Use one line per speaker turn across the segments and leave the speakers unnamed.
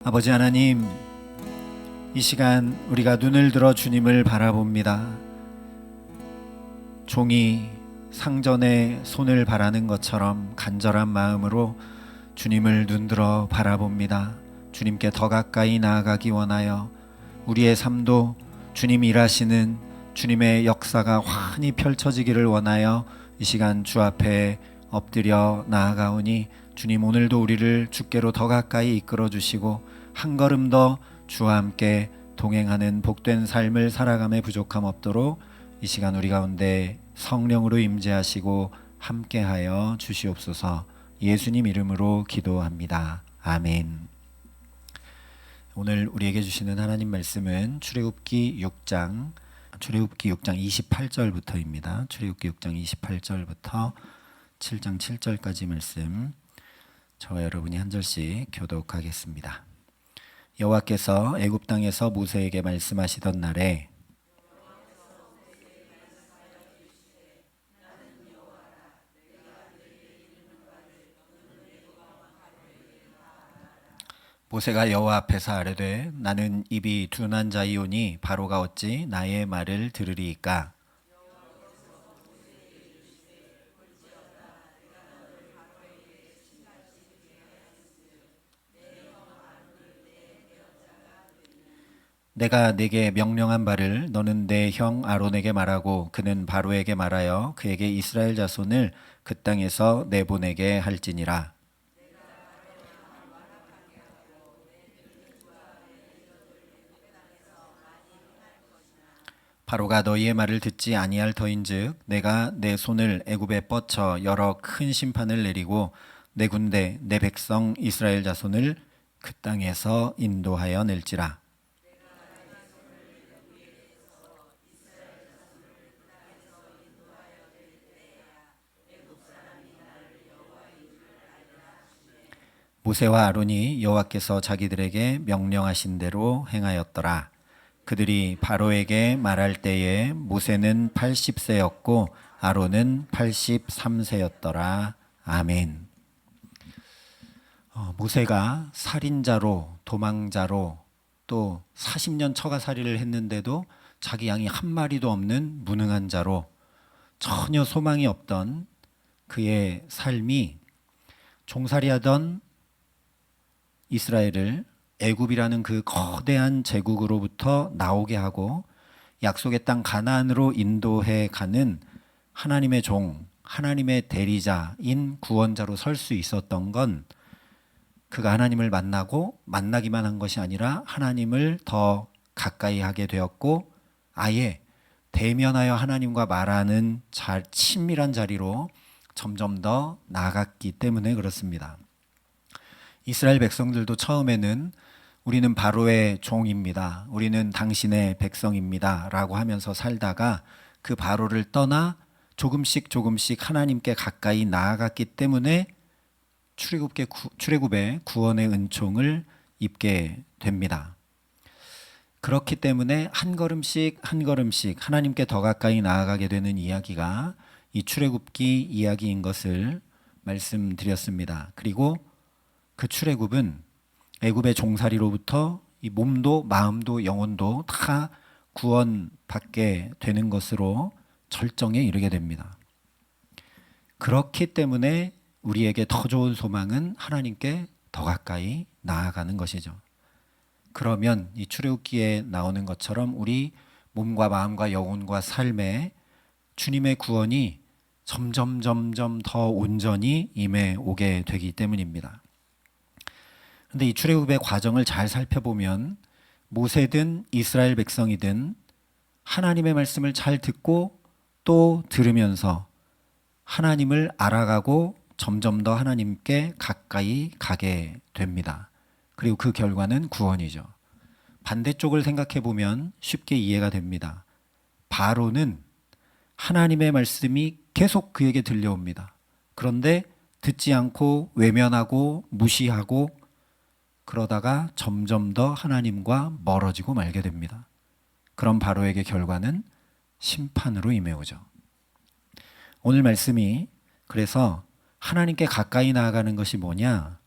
아버지 하나님, 이 시간 우리가 눈을 들어 주님을 바라봅니다. 종이 상전에 손을 바라는 것처럼 간절한 마음으로 주님을 눈들어 바라봅니다. 주님께 더 가까이 나아가기 원하여 우리의 삶도 주님 일하시는 주님의 역사가 환히 펼쳐지기를 원하여 이 시간 주 앞에 엎드려 나아가오니 주님, 오늘도 우리를 주께로 더 가까이 이끌어 주시고 한 걸음 더 주와 함께 동행하는 복된 삶을 살아감에 부족함 없도록 이 시간 우리 가운데 성령으로 임재하시고 함께하여 주시옵소서. 예수님 이름으로 기도합니다. 아멘. 오늘 우리에게 주시는 하나님 말씀은 출애굽기 6장 28절부터입니다. 출애굽기 6장 28절부터 7장 7절까지 말씀, 저와 여러분이 한 절씩 교독하겠습니다. 여호와께서 애굽 땅에서 모세에게 말씀하시던 날에 모세가 여호와 앞에서 아뢰되 나는 입이 둔한 자이오니 바로가 어찌 나의 말을 들으리이까. 내가 네게 명령한 바를 너는 내 형 아론에게 말하고 그는 바로에게 말하여 그에게 이스라엘 자손을 그 땅에서 내보내게 할지니라. 바로가 너희의 말을 듣지 아니할 터인즉 내가 내 손을 애굽에 뻗쳐 여러 큰 심판을 내리고 내 군대 내 백성 이스라엘 자손을 그 땅에서 인도하여 낼지라. 모세와 아론이 여호와께서 자기들에게 명령하신 대로 행하였더라. 그들이 바로에게 말할 때에 모세는 80세였고 아론은 83세였더라. 아멘. 모세가 살인자로 도망자로 또 40년 처가살이를 했는데도 자기 양이 한 마리도 없는 무능한 자로 전혀 소망이 없던 그의 삶이 종살이하던 이스라엘을 애굽이라는 그 거대한 제국으로부터 나오게 하고 약속의 땅 가나안으로 인도해 가는 하나님의 종, 하나님의 대리자인 구원자로 설 수 있었던 건 그가 하나님을 만나기만 한 것이 아니라 하나님을 더 가까이 하게 되었고 아예 대면하여 하나님과 말하는 친밀한 자리로 점점 더 나아갔기 때문에 그렇습니다. 이스라엘 백성들도 처음에는 우리는 바로의 종입니다. 우리는 당신의 백성입니다. 라고 하면서 살다가 그 바로를 떠나 조금씩 하나님께 가까이 나아갔기 때문에 출애굽의 구원의 은총을 입게 됩니다. 그렇기 때문에 한 걸음씩 하나님께 더 가까이 나아가게 되는 이야기가 이 출애굽기 이야기인 것을 말씀드렸습니다. 그리고 그 출애굽은 애굽의 종살이로부터 이 몸도 마음도 영혼도 다 구원받게 되는 것으로 절정에 이르게 됩니다. 그렇기 때문에 우리에게 더 좋은 소망은 하나님께 더 가까이 나아가는 것이죠. 그러면 이 출애굽기에 나오는 것처럼 우리 몸과 마음과 영혼과 삶에 주님의 구원이 점점 더 온전히 임해 오게 되기 때문입니다. 근데 이 출애굽의 과정을 잘 살펴보면 모세든 이스라엘 백성이든 하나님의 말씀을 잘 듣고 또 들으면서 하나님을 알아가고 점점 더 하나님께 가까이 가게 됩니다. 그리고 그 결과는 구원이죠. 반대쪽을 생각해 보면 쉽게 이해가 됩니다. 바로는 하나님의 말씀이 계속 그에게 들려옵니다. 그런데 듣지 않고 외면하고 무시하고 그러다가 점점 더 하나님과 멀어지고 말게 됩니다. 그런 바로에게 결과는 심판으로 임해오죠. 오늘 말씀이 그래서 하나님께 가까이 나아가는 것이 뭐냐?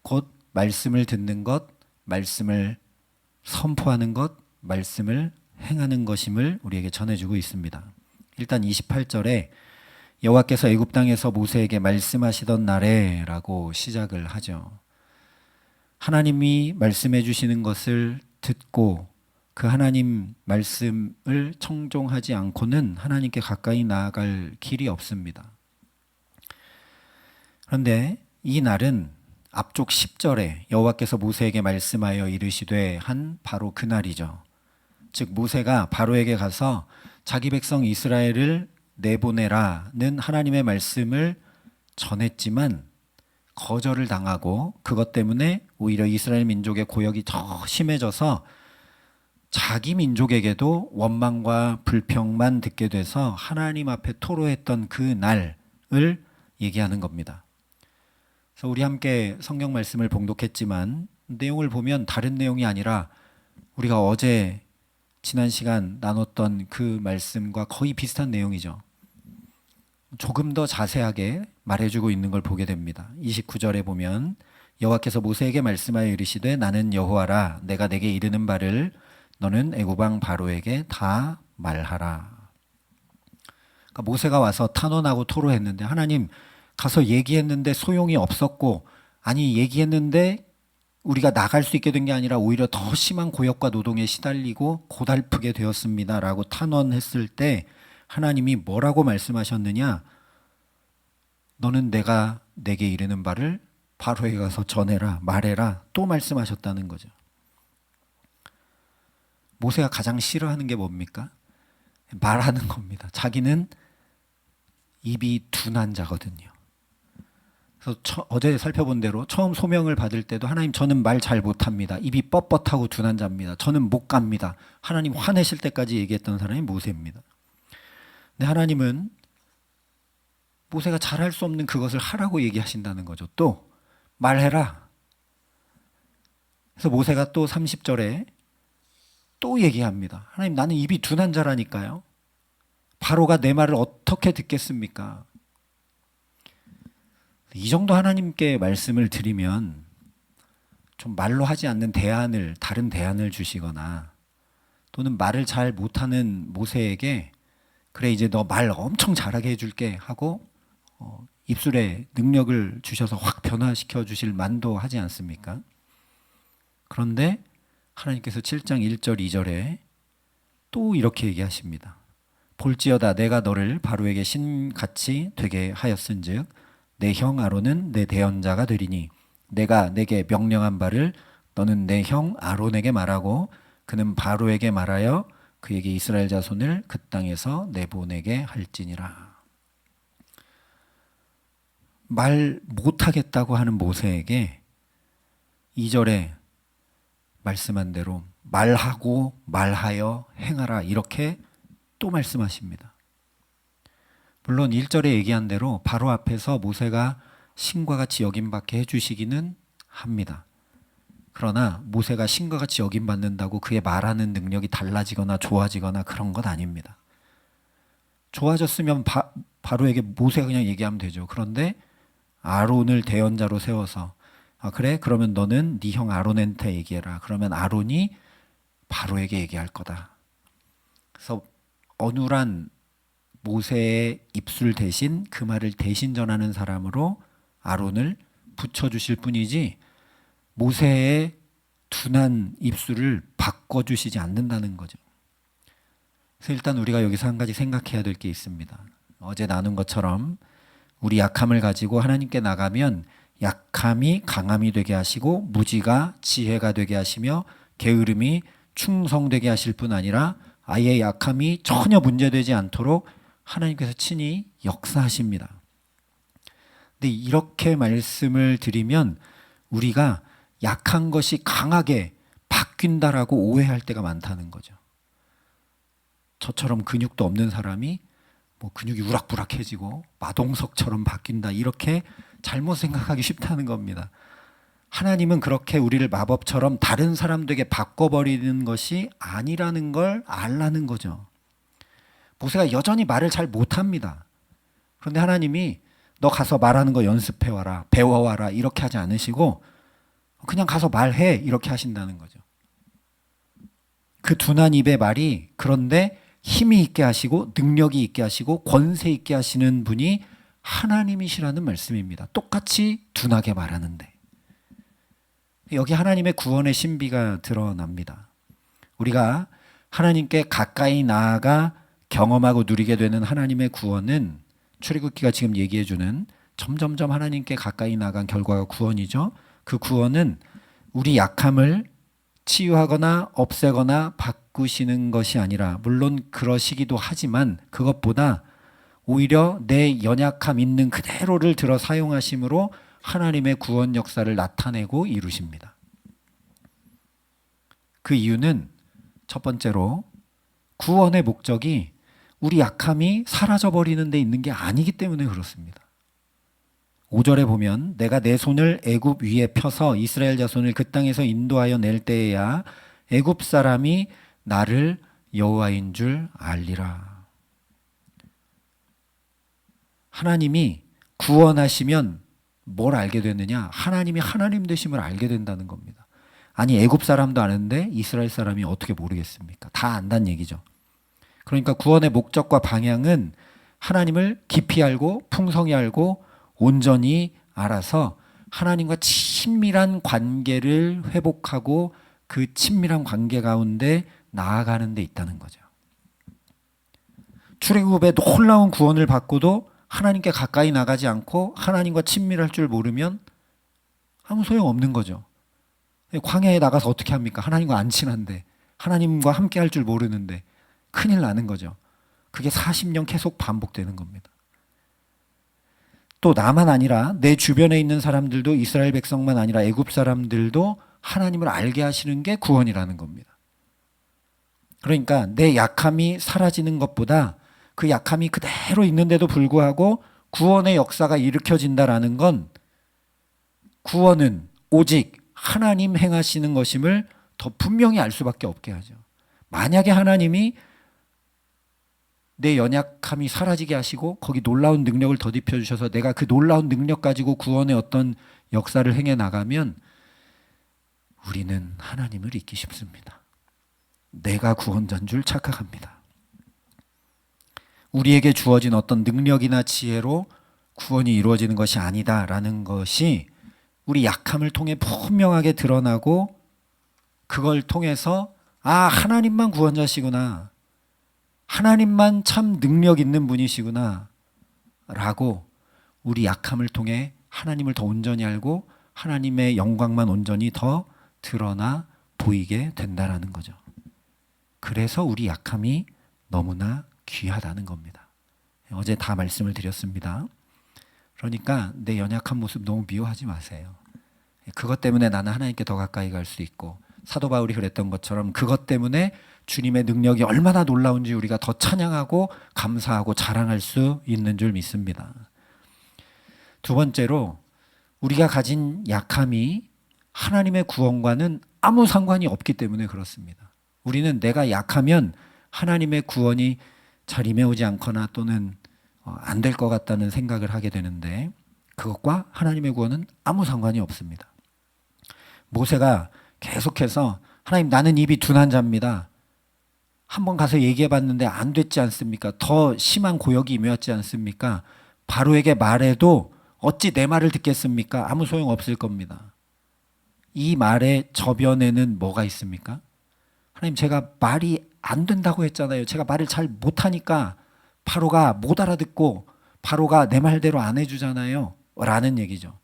곧 말씀을 듣는 것, 말씀을 선포하는 것, 말씀을 행하는 것임을 우리에게 전해주고 있습니다. 일단 28절에 여호와께서 애굽 땅에서 모세에게 말씀하시던 날에라고 시작을 하죠. 하나님이 말씀해 주시는 것을 듣고 그 하나님 말씀을 청종하지 않고는 하나님께 가까이 나아갈 길이 없습니다. 그런데 이 날은 앞쪽 10절에 여호와께서 모세에게 말씀하여 이르시되 한 바로 그 날이죠. 즉 모세가 바로에게 가서 자기 백성 이스라엘을 내보내라는 하나님의 말씀을 전했지만 거절을 당하고 그것 때문에 오히려 이스라엘 민족의 고역이 더 심해져서 자기 민족에게도 원망과 불평만 듣게 돼서 하나님 앞에 토로했던 그 날을 얘기하는 겁니다. 그래서 우리 함께 성경 말씀을 봉독했지만 내용을 보면 다른 내용이 아니라 우리가 어제 지난 시간 나눴던 그 말씀과 거의 비슷한 내용이죠. 조금 더 자세하게 말해주고 있는 걸 보게 됩니다. 29절에 보면 여호와께서 모세에게 말씀하여 이르시되 나는 여호와라 내가 내게 이르는 바를 너는 애굽 왕 바로에게 다 말하라. 그러니까 모세가 와서 탄원하고 토로했는데 하나님 가서 얘기했는데 소용이 없었고 아니 얘기했는데 우리가 나갈 수 있게 된 게 아니라 오히려 더 심한 고역과 노동에 시달리고 고달프게 되었습니다 라고 탄원했을 때 하나님이 뭐라고 말씀하셨느냐? 너는 내가 내게 이르는 바를 바로에 가서 전해라 말해라 또 말씀하셨다는 거죠. 모세가 가장 싫어하는 게 뭡니까? 말하는 겁니다. 자기는 입이 둔한 자거든요. 그래서 어제 살펴본 대로 처음 소명을 받을 때도 하나님 저는 말 잘 못합니다. 입이 뻣뻣하고 둔한 자입니다. 저는 못 갑니다. 하나님 화내실 때까지 얘기했던 사람이 모세입니다. 근데 하나님은 모세가 잘할 수 없는 그것을 하라고 얘기하신다는 거죠. 또 말해라. 그래서 모세가 또 30절에 또 얘기합니다. 하나님 나는 입이 둔한 자라니까요. 바로가 내 말을 어떻게 듣겠습니까? 이 정도 하나님께 말씀을 드리면 좀 말로 하지 않는 대안을 다른 대안을 주시거나 또는 말을 잘 못하는 모세에게 그래 이제 너 말 엄청 잘하게 해줄게 하고 입술에 능력을 주셔서 확 변화시켜 주실 만도 하지 않습니까? 그런데 하나님께서 7장 1절 2절에 또 이렇게 얘기하십니다. 볼지어다 내가 너를 바로에게 신같이 되게 하였은즉 내 형 아론은 내 대언자가 되리니 내가 내게 명령한 바를 너는 내 형 아론에게 말하고 그는 바로에게 말하여 그에게 이스라엘 자손을 그 땅에서 내보내게 할지니라. 말 못하겠다고 하는 모세에게 2절에 말씀한 대로 말하고 말하여 행하라 이렇게 또 말씀하십니다. 물론 1절에 얘기한 대로 바로 앞에서 모세가 신과 같이 여김받게 해주시기는 합니다. 그러나 모세가 신과 같이 여김받는다고 그의 말하는 능력이 달라지거나 좋아지거나 그런 것 아닙니다. 좋아졌으면 바로에게 모세가 그냥 얘기하면 되죠. 그런데 아론을 대언자로 세워서 그래? 그러면 너는 네 형 아론한테 얘기해라. 그러면 아론이 바로에게 얘기할 거다. 그래서 어눌한 모세의 입술 대신 그 말을 대신 전하는 사람으로 아론을 붙여주실 뿐이지 모세의 둔한 입술을 바꿔주시지 않는다는 거죠. 그래서 일단 우리가 여기서 한 가지 생각해야 될 게 있습니다. 어제 나눈 것처럼 우리 약함을 가지고 하나님께 나가면 약함이 강함이 되게 하시고 무지가 지혜가 되게 하시며 게으름이 충성되게 하실 뿐 아니라 아예 약함이 전혀 문제되지 않도록 하나님께서 친히 역사하십니다. 근데 이렇게 말씀을 드리면 우리가 약한 것이 강하게 바뀐다라고 오해할 때가 많다는 거죠. 저처럼 근육도 없는 사람이 뭐 근육이 우락부락해지고 마동석처럼 바뀐다 이렇게 잘못 생각하기 쉽다는 겁니다. 하나님은 그렇게 우리를 마법처럼 다른 사람들에게 바꿔버리는 것이 아니라는 걸 알라는 거죠. 모세가 여전히 말을 잘 못합니다. 그런데 하나님이 너 가서 말하는 거 연습해와라 배워와라 이렇게 하지 않으시고 그냥 가서 말해 이렇게 하신다는 거죠. 그 둔한 입의 말이 그런데 힘이 있게 하시고 능력이 있게 하시고 권세 있게 하시는 분이 하나님이시라는 말씀입니다. 똑같이 둔하게 말하는데 여기 하나님의 구원의 신비가 드러납니다. 우리가 하나님께 가까이 나아가 경험하고 누리게 되는 하나님의 구원은 출애굽기가 지금 얘기해주는 점점점 하나님께 가까이 나간 결과가 구원이죠. 그 구원은 우리 약함을 치유하거나 없애거나 바꾸시는 것이 아니라 물론 그러시기도 하지만 그것보다 오히려 내 연약함 있는 그대로를 들어 사용하심으로 하나님의 구원 역사를 나타내고 이루십니다. 그 이유는 첫 번째로 구원의 목적이 우리 약함이 사라져버리는 데 있는 게 아니기 때문에 그렇습니다. 5절에 보면 내가 내 손을 애굽 위에 펴서 이스라엘 자손을 그 땅에서 인도하여 낼 때에야 애굽 사람이 나를 여호와인 줄 알리라. 하나님이 구원하시면 뭘 알게 됐느냐? 하나님이 하나님 되심을 알게 된다는 겁니다. 아니 애굽 사람도 아는데 이스라엘 사람이 어떻게 모르겠습니까? 다 안다는 얘기죠. 그러니까 구원의 목적과 방향은 하나님을 깊이 알고 풍성히 알고 온전히 알아서 하나님과 친밀한 관계를 회복하고 그 친밀한 관계 가운데 나아가는 데 있다는 거죠. 출애굽의 놀라운 구원을 받고도 하나님께 가까이 나가지 않고 하나님과 친밀할 줄 모르면 아무 소용없는 거죠. 광야에 나가서 어떻게 합니까? 하나님과 안 친한데 하나님과 함께 할 줄 모르는데 큰일 나는 거죠. 그게 40년 계속 반복되는 겁니다. 또 나만 아니라 내 주변에 있는 사람들도 이스라엘 백성만 아니라 애굽 사람들도 하나님을 알게 하시는 게 구원이라는 겁니다. 그러니까 내 약함이 사라지는 것보다 그 약함이 그대로 있는데도 불구하고 구원의 역사가 일으켜진다라는 건 구원은 오직 하나님 행하시는 것임을 더 분명히 알 수밖에 없게 하죠. 만약에 하나님이 내 연약함이 사라지게 하시고 거기 놀라운 능력을 더딥혀 주셔서 내가 그 놀라운 능력 가지고 구원의 어떤 역사를 행해 나가면 우리는 하나님을 잊기 쉽습니다. 내가 구원자인 줄 착각합니다. 우리에게 주어진 어떤 능력이나 지혜로 구원이 이루어지는 것이 아니다라는 것이 우리 약함을 통해 분명하게 드러나고 그걸 통해서 하나님만 구원자시구나. 하나님만 참 능력 있는 분이시구나 라고 우리 약함을 통해 하나님을 더 온전히 알고 하나님의 영광만 온전히 더 드러나 보이게 된다라는 거죠. 그래서 우리 약함이 너무나 귀하다는 겁니다. 어제 다 말씀을 드렸습니다. 그러니까 내 연약한 모습 너무 미워하지 마세요. 그것 때문에 나는 하나님께 더 가까이 갈 수 있고 사도 바울이 그랬던 것처럼 그것 때문에 주님의 능력이 얼마나 놀라운지 우리가 더 찬양하고 감사하고 자랑할 수 있는 줄 믿습니다. 두 번째로 우리가 가진 약함이 하나님의 구원과는 아무 상관이 없기 때문에 그렇습니다. 우리는 내가 약하면 하나님의 구원이 잘 임해오지 않거나 또는 안 될 것 같다는 생각을 하게 되는데 그것과 하나님의 구원은 아무 상관이 없습니다. 모세가 계속해서 하나님 나는 입이 둔한 자입니다. 한번 가서 얘기해 봤는데 안 됐지 않습니까? 더 심한 고역이 임해왔지 않습니까? 바로에게 말해도 어찌 내 말을 듣겠습니까? 아무 소용 없을 겁니다. 이 말의 저변에는 뭐가 있습니까? 하나님 제가 말이 안 된다고 했잖아요. 제가 말을 잘 못하니까 바로가 못 알아듣고 바로가 내 말대로 안 해주잖아요. 라는 얘기죠.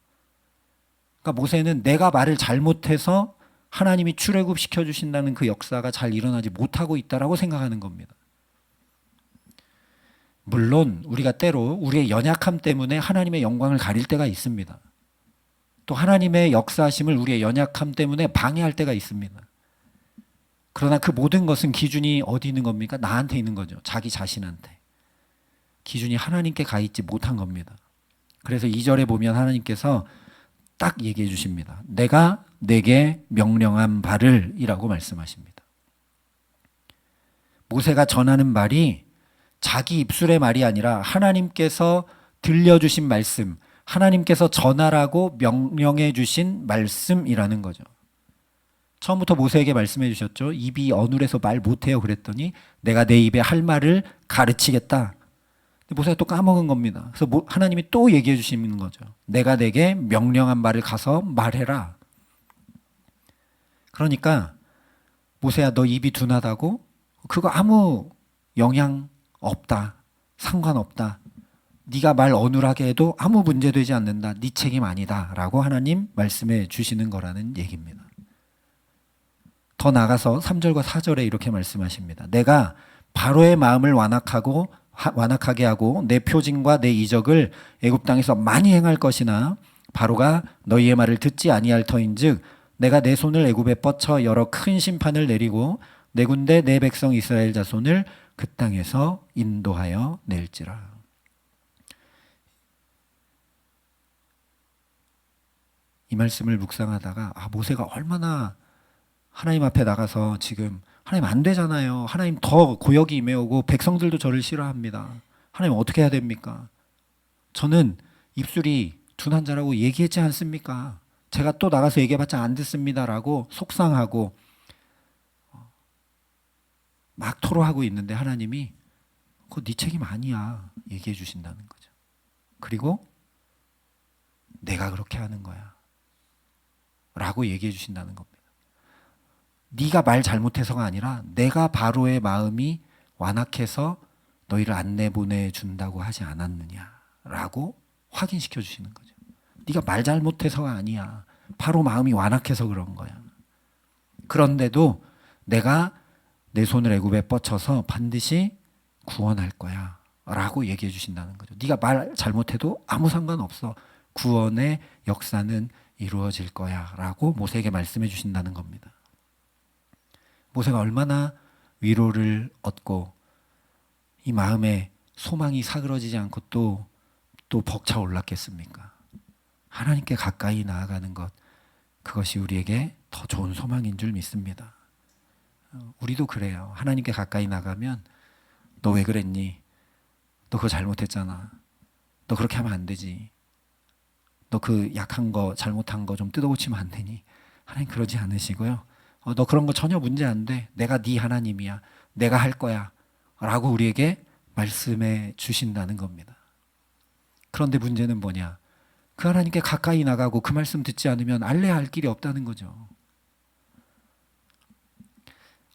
그러니까 모세는 내가 말을 잘못해서 하나님이 출애굽시켜 주신다는 그 역사가 잘 일어나지 못하고 있다라고 생각하는 겁니다. 물론 우리가 때로 우리의 연약함 때문에 하나님의 영광을 가릴 때가 있습니다. 또 하나님의 역사하심을 우리의 연약함 때문에 방해할 때가 있습니다. 그러나 그 모든 것은 기준이 어디 있는 겁니까? 나한테 있는 거죠. 자기 자신한테. 기준이 하나님께 가 있지 못한 겁니다. 그래서 2절에 보면 하나님께서 딱 얘기해 주십니다. 내가 내게 명령한 바를 이라고 말씀하십니다. 모세가 전하는 말이 자기 입술의 말이 아니라 하나님께서 들려주신 말씀, 하나님께서 전하라고 명령해 주신 말씀이라는 거죠. 처음부터 모세에게 말씀해 주셨죠. 입이 어눌해서 말 못해요 그랬더니 내가 내 입에 할 말을 가르치겠다. 근데 모세가 또 까먹은 겁니다. 그래서 하나님이 또 얘기해 주시는 거죠. 내가 내게 명령한 말을 가서 말해라. 그러니까 모세야 너 입이 둔하다고? 그거 아무 영향 없다. 상관없다. 네가 말 어눌하게 해도 아무 문제되지 않는다. 네 책임 아니다. 라고 하나님 말씀해 주시는 거라는 얘기입니다. 더 나아가서 3절과 4절에 이렇게 말씀하십니다. 내가 바로의 마음을 완악하게 하고 내 표징과 내 이적을 애굽 땅에서 많이 행할 것이나 바로가 너희의 말을 듣지 아니할 터인즉 내가 내 손을 애굽에 뻗쳐 여러 큰 심판을 내리고 내 군대 내 백성 이스라엘 자손을 그 땅에서 인도하여 낼지라. 이 말씀을 묵상하다가 모세가 얼마나 하나님 앞에 나가서 지금 하나님 안 되잖아요. 하나님 더 고역이 임해오고 백성들도 저를 싫어합니다. 하나님 어떻게 해야 됩니까? 저는 입술이 둔한 자라고 얘기했지 않습니까? 제가 또 나가서 얘기해봤자 안 듣습니다라고 속상하고 막 토로하고 있는데 하나님이 그거 네 책임 아니야 얘기해 주신다는 거죠. 그리고 내가 그렇게 하는 거야 라고 얘기해 주신다는 겁니다. 네가 말 잘못해서가 아니라 내가 바로의 마음이 완악해서 너희를 안 내보내준다고 하지 않았느냐라고 확인시켜 주시는 거죠. 네가 말 잘못해서가 아니야. 바로 마음이 완악해서 그런 거야. 그런데도 내가 내 손을 애굽에 뻗쳐서 반드시 구원할 거야 라고 얘기해 주신다는 거죠. 네가 말 잘못해도 아무 상관없어. 구원의 역사는 이루어질 거야 라고 모세에게 말씀해 주신다는 겁니다. 모세가 얼마나 위로를 얻고 이 마음에 소망이 사그러지지 않고 또 벅차 올랐겠습니까? 하나님께 가까이 나아가는 것, 그것이 우리에게 더 좋은 소망인 줄 믿습니다. 우리도 그래요. 하나님께 가까이 나가면 너 왜 그랬니? 너 그거 잘못했잖아. 너 그렇게 하면 안 되지. 너 그 약한 거 잘못한 거 좀 뜯어고치면 안 되니? 하나님 그러지 않으시고요. 너 그런 거 전혀 문제 안 돼. 내가 네 하나님이야. 내가 할 거야. 라고 우리에게 말씀해 주신다는 겁니다. 그런데 문제는 뭐냐? 그 하나님께 가까이 나가고 그 말씀 듣지 않으면 알래야 할 길이 없다는 거죠.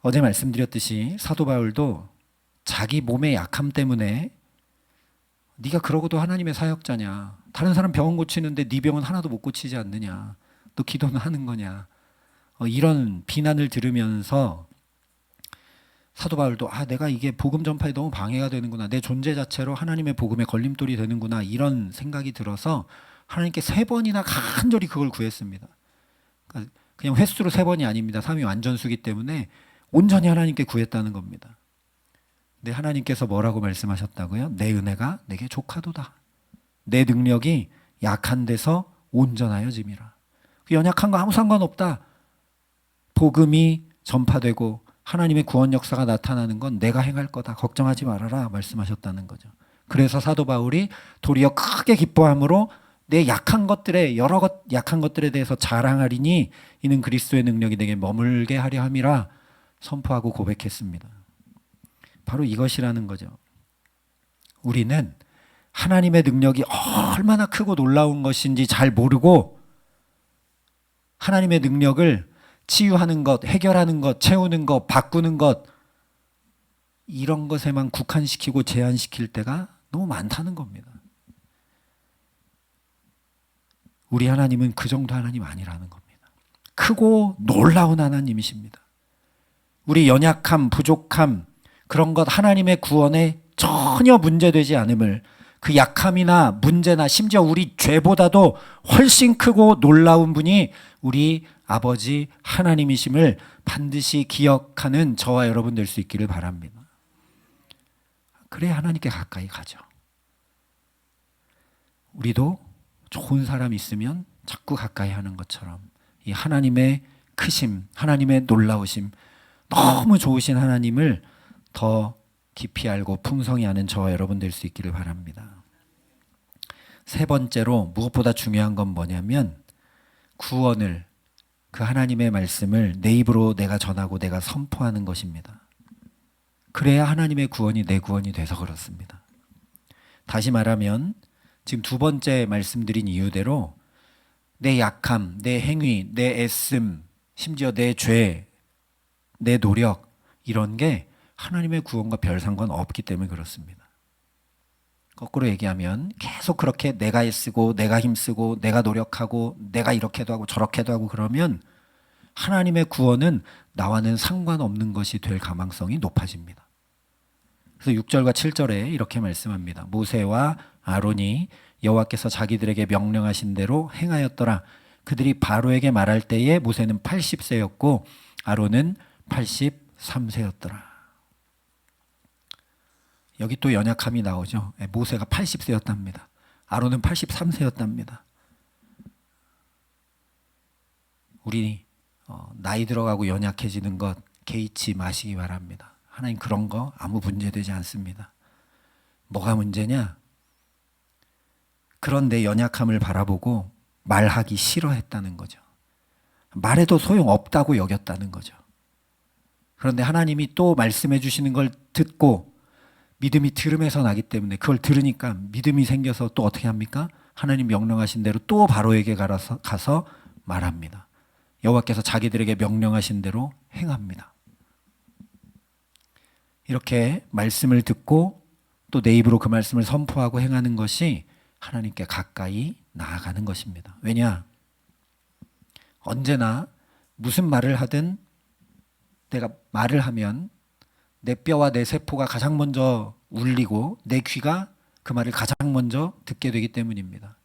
어제 말씀드렸듯이 사도 바울도 자기 몸의 약함 때문에 네가 그러고도 하나님의 사역자냐? 다른 사람 병원 고치는데 네 병은 하나도 못 고치지 않느냐? 너 기도는 하는 거냐? 이런 비난을 들으면서 사도 바울도 내가 이게 복음 전파에 너무 방해가 되는구나. 내 존재 자체로 하나님의 복음에 걸림돌이 되는구나. 이런 생각이 들어서 하나님께 3번이나 간절히 그걸 구했습니다. 그러니까 그냥 횟수로 3번이 아닙니다. 삼위 완전수기 때문에 온전히 하나님께 구했다는 겁니다. 근데 하나님께서 뭐라고 말씀하셨다고요? 내 은혜가 내게 족하도다. 내 능력이 약한 데서 온전하여짐이라. 그 연약한 거 아무 상관없다. 복음이 전파되고 하나님의 구원 역사가 나타나는 건 내가 행할 거다. 걱정하지 말아라 말씀하셨다는 거죠. 그래서 사도 바울이 도리어 크게 기뻐함으로 내 약한 것들에 약한 것들에 대해서 자랑하리니 이는 그리스도의 능력이 내게 머물게 하려 함이라 선포하고 고백했습니다. 바로 이것이라는 거죠. 우리는 하나님의 능력이 얼마나 크고 놀라운 것인지 잘 모르고 하나님의 능력을 치유하는 것, 해결하는 것, 채우는 것, 바꾸는 것 이런 것에만 국한시키고 제한시킬 때가 너무 많다는 겁니다. 우리 하나님은 그 정도 하나님 아니라는 겁니다. 크고 놀라운 하나님이십니다. 우리 연약함, 부족함 그런 것 하나님의 구원에 전혀 문제되지 않음을 그 약함이나 문제나 심지어 우리 죄보다도 훨씬 크고 놀라운 분이 우리 아버지 하나님이심을 반드시 기억하는 저와 여러분 될 수 있기를 바랍니다. 그래야 하나님께 가까이 가죠. 우리도 좋은 사람 있으면 자꾸 가까이 하는 것처럼 이 하나님의 크심, 하나님의 놀라우심, 너무 좋으신 하나님을 더 깊이 알고 풍성히 아는 저와 여러분 될 수 있기를 바랍니다. 세 번째로 무엇보다 중요한 건 뭐냐면 구원을, 그 하나님의 말씀을 내 입으로 내가 전하고 내가 선포하는 것입니다. 그래야 하나님의 구원이 내 구원이 돼서 그렇습니다. 다시 말하면 지금 두 번째 말씀드린 이유대로 내 약함, 내 행위, 내 애씀, 심지어 내 죄, 내 노력, 이런 게 하나님의 구원과 별 상관 없기 때문에 그렇습니다. 거꾸로 얘기하면 계속 그렇게 내가 애쓰고 내가 힘쓰고 내가 노력하고 내가 이렇게도 하고 저렇게도 하고 그러면 하나님의 구원은 나와는 상관없는 것이 될 가망성이 높아집니다. 그래서 6절과 7절에 이렇게 말씀합니다. 모세와 아론이 여호와께서 자기들에게 명령하신 대로 행하였더라. 그들이 바로에게 말할 때에 모세는 80세였고 아론은 83세였더라. 여기 또 연약함이 나오죠. 모세가 80세였답니다. 아론은 83세였답니다. 우리 나이 들어가고 연약해지는 것 개의치 마시기 바랍니다. 하나님 그런 거 아무 문제되지 않습니다. 뭐가 문제냐? 그런 내 연약함을 바라보고 말하기 싫어했다는 거죠. 말해도 소용없다고 여겼다는 거죠. 그런데 하나님이 또 말씀해 주시는 걸 듣고 믿음이 들음에서 나기 때문에 그걸 들으니까 믿음이 생겨서 또 어떻게 합니까? 하나님 명령하신 대로 또 바로에게 가서 말합니다. 여호와께서 자기들에게 명령하신 대로 행합니다. 이렇게 말씀을 듣고 또 내 입으로 그 말씀을 선포하고 행하는 것이 하나님께 가까이 나아가는 것입니다. 왜냐? 언제나 무슨 말을 하든 내가 말을 하면 내 뼈와 내 세포가 가장 먼저 울리고 내 귀가 그 말을 가장 먼저 듣게 되기 때문입니다.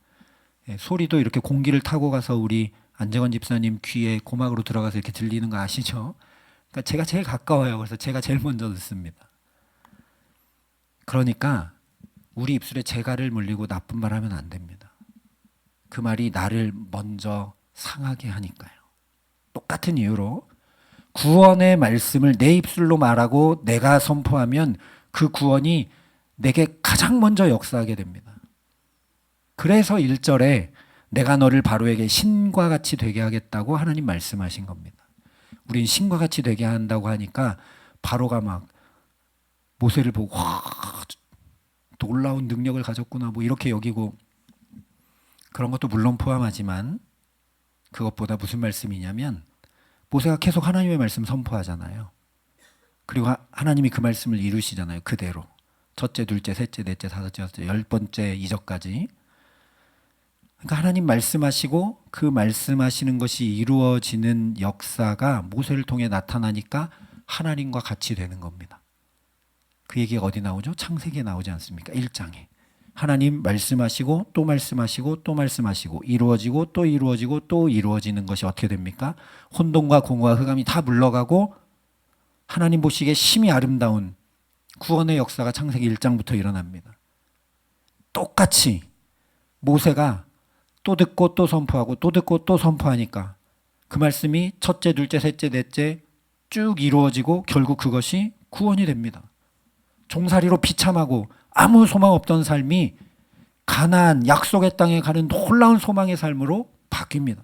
소리도 이렇게 공기를 타고 가서 우리 안재건 집사님 귀에 고막으로 들어가서 이렇게 들리는 거 아시죠? 그러니까 제가 제일 가까워요. 그래서 제가 제일 먼저 듣습니다. 그러니까 우리 입술에 재갈을 물리고 나쁜 말 하면 안 됩니다. 그 말이 나를 먼저 상하게 하니까요. 똑같은 이유로 구원의 말씀을 내 입술로 말하고 내가 선포하면 그 구원이 내게 가장 먼저 역사하게 됩니다. 그래서 1절에 내가 너를 바로에게 신과 같이 되게 하겠다고 하나님 말씀하신 겁니다. 우린 신과 같이 되게 한다고 하니까 바로가 막 모세를 보고 와, 놀라운 능력을 가졌구나 뭐 이렇게 여기고 그런 것도 물론 포함하지만 그것보다 무슨 말씀이냐면 모세가 계속 하나님의 말씀 선포하잖아요. 그리고 하나님이 그 말씀을 이루시잖아요. 그대로. 첫째, 둘째, 셋째, 넷째, 다섯째, 여섯째, 10번째 이적까지. 그러니까 하나님 말씀하시고 그 말씀하시는 것이 이루어지는 역사가 모세를 통해 나타나니까 하나님과 같이 되는 겁니다. 그 얘기가 어디 나오죠? 창세기에 나오지 않습니까? 1장에. 하나님 말씀하시고 또 말씀하시고 또 말씀하시고 이루어지고 또 이루어지고 또 이루어지는 것이 어떻게 됩니까? 혼돈과 공허와 흑암이 다 물러가고 하나님 보시기에 심히 아름다운 구원의 역사가 창세기 1장부터 일어납니다. 똑같이 모세가 또 듣고 또 선포하고 또 듣고 또 선포하니까 그 말씀이 첫째, 둘째, 셋째, 넷째 쭉 이루어지고 결국 그것이 구원이 됩니다. 종살이로 비참하고 아무 소망 없던 삶이 가나안 약속의 땅에 가는 놀라운 소망의 삶으로 바뀝니다.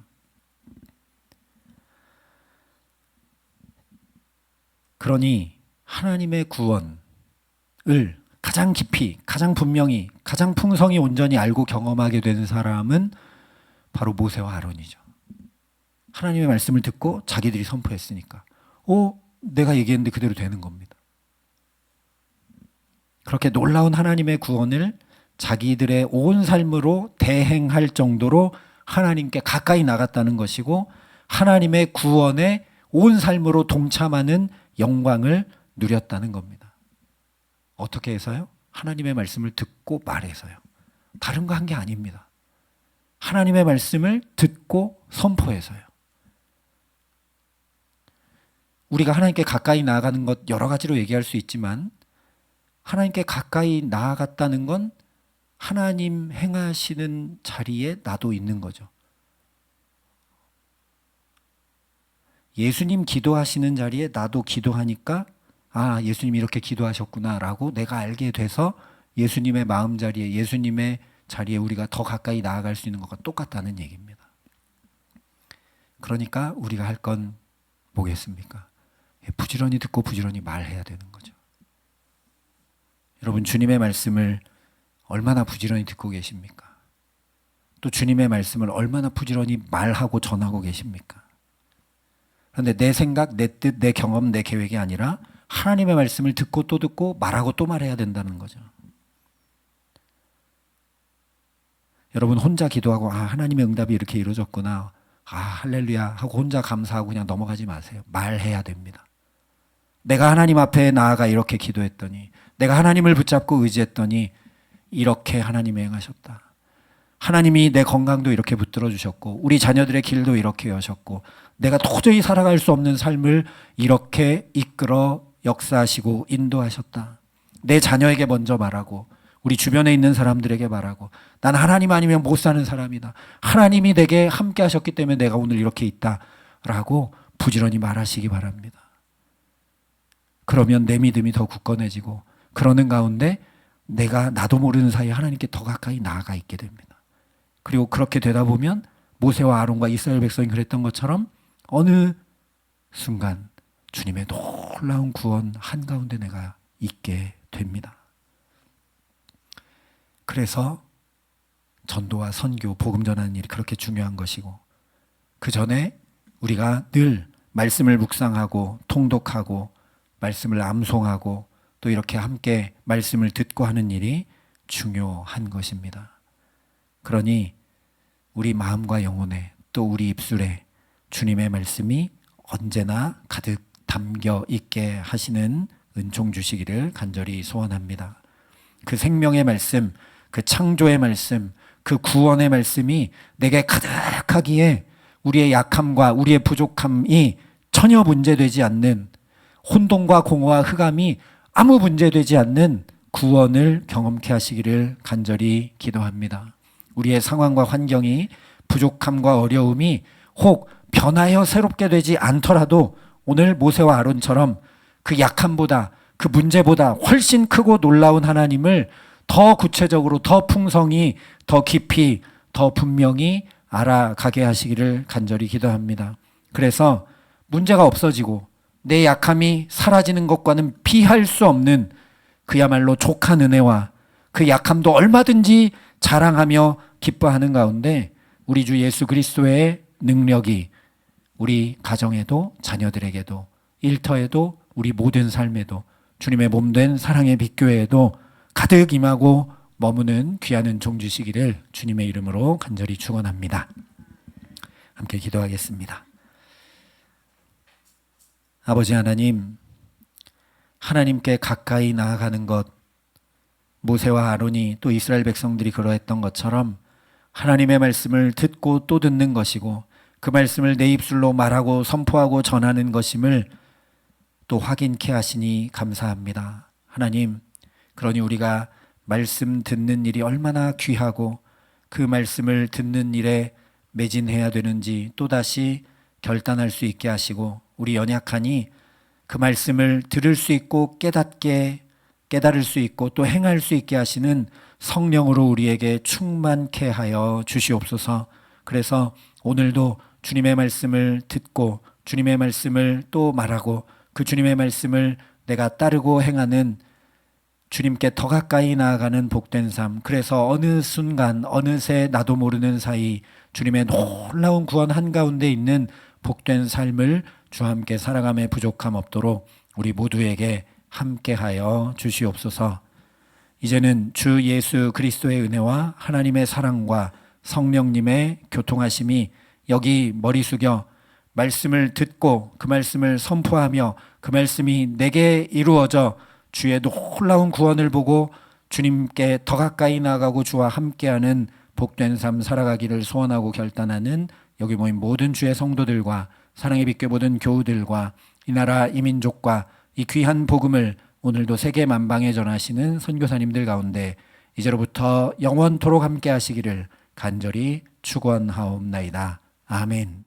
그러니 하나님의 구원을 가장 깊이, 가장 분명히, 가장 풍성히 온전히 알고 경험하게 된 사람은 바로 모세와 아론이죠. 하나님의 말씀을 듣고 자기들이 선포했으니까 내가 얘기했는데 그대로 되는 겁니다. 그렇게 놀라운 하나님의 구원을 자기들의 온 삶으로 대행할 정도로 하나님께 가까이 나갔다는 것이고 하나님의 구원에 온 삶으로 동참하는 영광을 누렸다는 겁니다. 어떻게 해서요? 하나님의 말씀을 듣고 말해서요. 다른 거 한 게 아닙니다. 하나님의 말씀을 듣고 선포해서요. 우리가 하나님께 가까이 나아가는 것 여러 가지로 얘기할 수 있지만 하나님께 가까이 나아갔다는 건 하나님 행하시는 자리에 나도 있는 거죠. 예수님 기도하시는 자리에 나도 기도하니까 예수님이 이렇게 기도하셨구나라고 내가 알게 돼서 예수님의 마음자리에 예수님의 자리에 우리가 더 가까이 나아갈 수 있는 것과 똑같다는 얘기입니다. 그러니까 우리가 할 건 뭐겠습니까? 부지런히 듣고 부지런히 말해야 되는 거죠. 여러분, 주님의 말씀을 얼마나 부지런히 듣고 계십니까? 또 주님의 말씀을 얼마나 부지런히 말하고 전하고 계십니까? 그런데 내 생각, 내 뜻, 내 경험, 내 계획이 아니라 하나님의 말씀을 듣고 또 듣고 말하고 또 말해야 된다는 거죠. 여러분, 혼자 기도하고 하나님의 응답이 이렇게 이루어졌구나, 할렐루야 하고 혼자 감사하고 그냥 넘어가지 마세요. 말해야 됩니다. 내가 하나님 앞에 나아가 이렇게 기도했더니, 내가 하나님을 붙잡고 의지했더니 이렇게 하나님이 행하셨다. 하나님이 내 건강도 이렇게 붙들어 주셨고, 우리 자녀들의 길도 이렇게 여셨고, 내가 도저히 살아갈 수 없는 삶을 이렇게 이끌어 역사하시고 인도하셨다. 내 자녀에게 먼저 말하고, 우리 주변에 있는 사람들에게 말하고, 난 하나님 아니면 못 사는 사람이다. 하나님이 내게 함께 하셨기 때문에 내가 오늘 이렇게 있다. 라고 부지런히 말하시기 바랍니다. 그러면 내 믿음이 더 굳건해지고, 그러는 가운데 내가 나도 모르는 사이에 하나님께 더 가까이 나아가 있게 됩니다. 그리고 그렇게 되다 보면 모세와 아론과 이스라엘 백성이 그랬던 것처럼 어느 순간 주님의 놀라운 구원 한가운데 내가 있게 됩니다. 그래서 전도와 선교, 복음 전하는 일이 그렇게 중요한 것이고, 그 전에 우리가 늘 말씀을 묵상하고 통독하고 말씀을 암송하고 또 이렇게 함께 말씀을 듣고 하는 일이 중요한 것입니다. 그러니 우리 마음과 영혼에 또 우리 입술에 주님의 말씀이 언제나 가득 담겨 있게 하시는 은총 주시기를 간절히 소원합니다. 그 생명의 말씀, 그 창조의 말씀, 그 구원의 말씀이 내게 가득하기에 우리의 약함과 우리의 부족함이 전혀 문제되지 않는, 혼돈과 공허와 흑암이 아무 문제되지 않는 구원을 경험케 하시기를 간절히 기도합니다. 우리의 상황과 환경이, 부족함과 어려움이 혹 변하여 새롭게 되지 않더라도 오늘 모세와 아론처럼 그 약함보다, 그 문제보다 훨씬 크고 놀라운 하나님을 더 구체적으로, 더 풍성히, 더 깊이, 더 분명히 알아가게 하시기를 간절히 기도합니다. 그래서 문제가 없어지고 내 약함이 사라지는 것과는 비할 수 없는 그야말로 족한 은혜와 그 약함도 얼마든지 자랑하며 기뻐하는 가운데 우리 주 예수 그리스도의 능력이 우리 가정에도, 자녀들에게도, 일터에도, 우리 모든 삶에도, 주님의 몸된 사랑의 빛교회에도 가득 임하고 머무는 귀한 은총 주시기를 주님의 이름으로 간절히 축원합니다. 함께 기도하겠습니다. 아버지 하나님, 하나님께 가까이 나아가는 것, 모세와 아론이 또 이스라엘 백성들이 그러했던 것처럼 하나님의 말씀을 듣고 또 듣는 것이고, 그 말씀을 내 입술로 말하고 선포하고 전하는 것임을 또 확인케 하시니 감사합니다. 하나님, 그러니 우리가 말씀 듣는 일이 얼마나 귀하고 그 말씀을 듣는 일에 매진해야 되는지 또다시 결단할 수 있게 하시고, 우리 연약하니 그 말씀을 들을 수 있고 깨달을 수 있고 또 행할 수 있게 하시는 성령으로 우리에게 충만케 하여 주시옵소서. 그래서 오늘도 주님의 말씀을 듣고 주님의 말씀을 또 말하고 그 주님의 말씀을 내가 따르고 행하는, 주님께 더 가까이 나아가는 복된 삶, 그래서 어느 순간 어느새 나도 모르는 사이 주님의 놀라운 구원 한가운데 있는 복된 삶을 주와 함께 살아감에 부족함 없도록 우리 모두에게 함께하여 주시옵소서. 이제는 주 예수 그리스도의 은혜와 하나님의 사랑과 성령님의 교통하심이 여기 머리 숙여 말씀을 듣고 그 말씀을 선포하며 그 말씀이 내게 이루어져 주의 놀라운 구원을 보고 주님께 더 가까이 나아가고 주와 함께하는 복된 삶 살아가기를 소원하고 결단하는 여기 모인 모든 주의 성도들과 사랑의 빛교 모든 교우들과 이 나라 이 민족과 이 귀한 복음을 오늘도 세계 만방에 전하시는 선교사님들 가운데 이제로부터 영원토록 함께 하시기를 간절히 축원하옵나이다. 아멘.